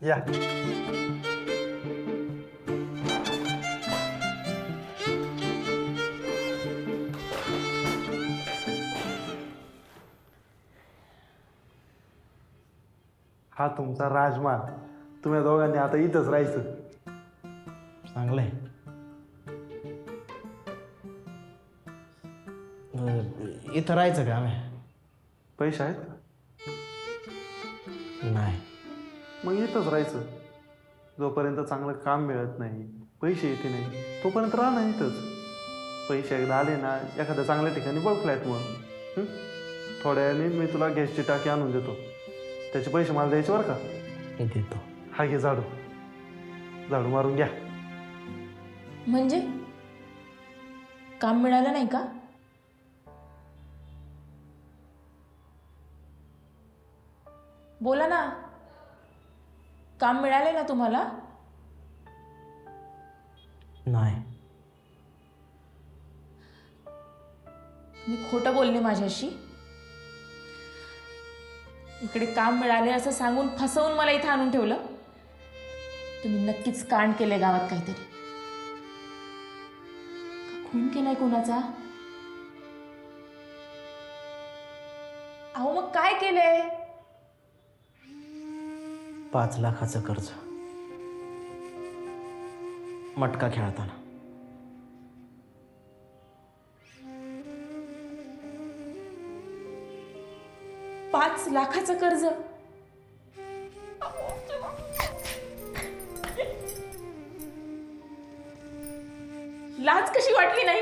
या हा तुमचा राजमाल. तुम्ही दोघांनी आता इथंच राहायचं. चांगलंय. इथं राहायचं का आम्ही? पैसे आहेत नाही. मग इथंच राहायचं. जोपर्यंत चांगलं काम मिळत नाही, पैसे येते नाही, तोपर्यंत राहा ना इथंच. पैसे एकदा आले ना एखाद्या चांगल्या ठिकाणी बघ फ्लॅट मग. थोड्या वेळाने मी तुला गॅसची टाकी आणून देतो. त्याचे पैसे मला द्यायचे बरं का. देतो. हा घे झाडू. झाडू मारून घ्या. म्हणजे काम मिळालं नाही का? बोला ना, काम मिळाले ना तुम्हाला? नाही. मी खोटं बोलले माझ्याशी? इकडे काम मिळाले असं सांगून फसवून मला इथं आणून ठेवलं? तुम्ही नक्कीच कांड केले गावात काहीतरी. खून केलाय कोणाचा? अहो मग काय केलंय? 5 लाखाचं कर्ज मटका खेळताना. 5 लाखाचं कर्ज? लाज कशी वाटली नाही?